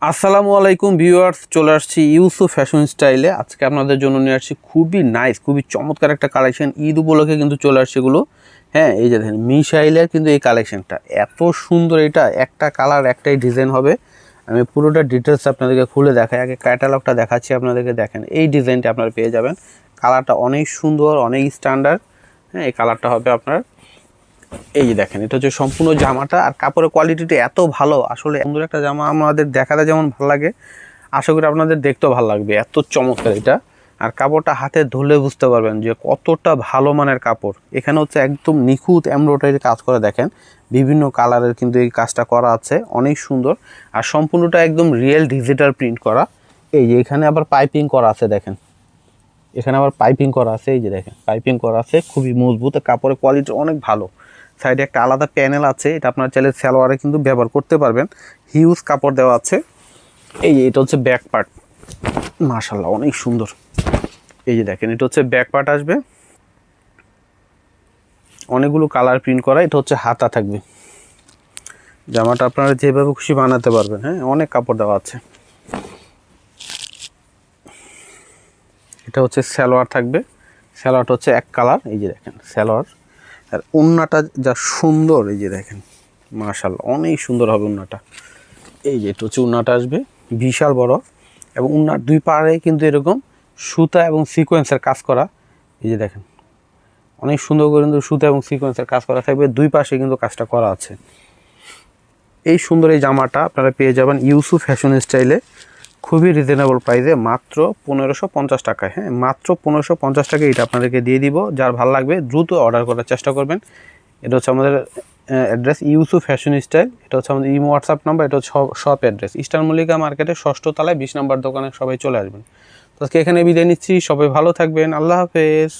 আসসালামু আলাইকুম ভিউয়ার্স, চলে আসছি ইউসুফ ফ্যাশন স্টাইলে। আজকে আপনাদের জন্য নিয়ে আসছি খুবই নাইস, খুবই চমৎকার একটা কালেকশন। ঈদ উপলক্ষে কিন্তু চলে আসছে এগুলো। হ্যাঁ, এই যে দেখেন মিশাইলের কিন্তু এই কালেকশনটা এত সুন্দর। এটা একটা কালার একটাই ডিজাইন হবে। আমি পুরোটা ডিটেলস আপনাদেরকে খুলে দেখাই। আগে ক্যাটালগটা দেখাচ্ছি আপনাদেরকে। দেখেন এই ডিজাইনটা আপনারা পেয়ে যাবেন। কালারটা অনেক সুন্দর, অনেক স্ট্যান্ডার্ড। হ্যাঁ, এই কালারটা হবে আপনার। এই যে দেখেন, এটা হচ্ছে সম্পূর্ণ জামাটা, আর কাপড়ের কোয়ালিটিটা এত ভালো। আসলে সুন্দর একটা জামা আমাদের দেখাতে যেমন ভালো লাগে, আশা করি আপনাদের দেখতেও ভালো লাগবে। এত চমৎকার এটা। আর কাপড়টা হাতে ধরলে বুঝতে পারবেন যে কতটা ভালো মানের কাপড়। এখানে হচ্ছে একদম নিখুঁত এমব্রয়ডারি কাজ করা। দেখেন বিভিন্ন কালারের কিন্তু এই কাজটা করা আছে, অনেক সুন্দর। আর সম্পূর্ণটা একদম রিয়েল ডিজিটাল প্রিন্ট করা। এই যে এখানে আবার পাইপিং করা আছে, দেখেন এখানে আবার পাইপিং করা আছে। এই যে দেখেন পাইপিং করা আছে, খুবই মজবুত। কাপড়ের কোয়ালিটি অনেক ভালো। সাইডে একটা আলাদা প্যানেল আছে, এটা আপনার চাইলে সালোয়ারে কিন্তু ব্যবহার করতে পারবেন। হিউজ কাপড় দেওয়া আছে। এই যে এটা হচ্ছে ব্যাক পার্ট, মাশাআল্লাহ অনেক সুন্দর। এই যে দেখেন এটা হচ্ছে ব্যাক পার্ট আসবে, অনেকগুলো কালার প্রিন্ট করা। এটা হচ্ছে হাতা থাকবে। জামাটা আপনারা যেভাবে খুশি বানাতে পারবেন। হ্যাঁ, অনেক কাপড় দেওয়া আছে। এটা হচ্ছে সালোয়ার থাকবে। সালোয়ারটা হচ্ছে এক কালার। এই যে দেখেন সালোয়ার। আর ওড়নাটা যা সুন্দর, এই যে দেখেন মাশাআল্লাহ অনেক সুন্দর হবে ওড়নাটা। এই যে এটা হচ্ছে ওড়নাটা আসবে, বিশাল বড়। এবং ওড়নার দুই পাড়ে কিন্তু এরকম সুতা এবং সিকোয়েন্সের কাজ করা। এই যে দেখেন অনেক সুন্দর করে কিন্তু সুতা এবং সিকোয়েন্সের কাজ করা থাকবে। দুই পাশে কিন্তু কাজটা করা আছে। এই সুন্দর এই জামাটা আপনারা পেয়ে যাবেন ইউসুফ ফ্যাশন স্টাইলে, খুবই রিজনেবল প্রাইসে, মাত্র 1550 টাকায়। হ্যাঁ, মাত্র 1550 টাকায় এটা আপনাদেরকে দিয়ে দিব। যার ভালো লাগবে দ্রুত অর্ডার করার চেষ্টা করবেন। এটা হচ্ছে আমাদের অ্যাড্রেস ইউসুফ ফ্যাশন স্টাইল। এটা হচ্ছে আমাদের ইমো হোয়াটসঅ্যাপ নাম্বার। এটা হচ্ছে শপ অ্যাড্রেস ইস্টার্ন মল্লিকা মার্কেটের 6ষ্ঠ তলায় 20 নম্বর দোকানে। সবাই চলে আসবেন। তো আজকে এখানে বিদায় নিচ্ছি। সবাই ভালো থাকবেন। আল্লাহ হাফেজ।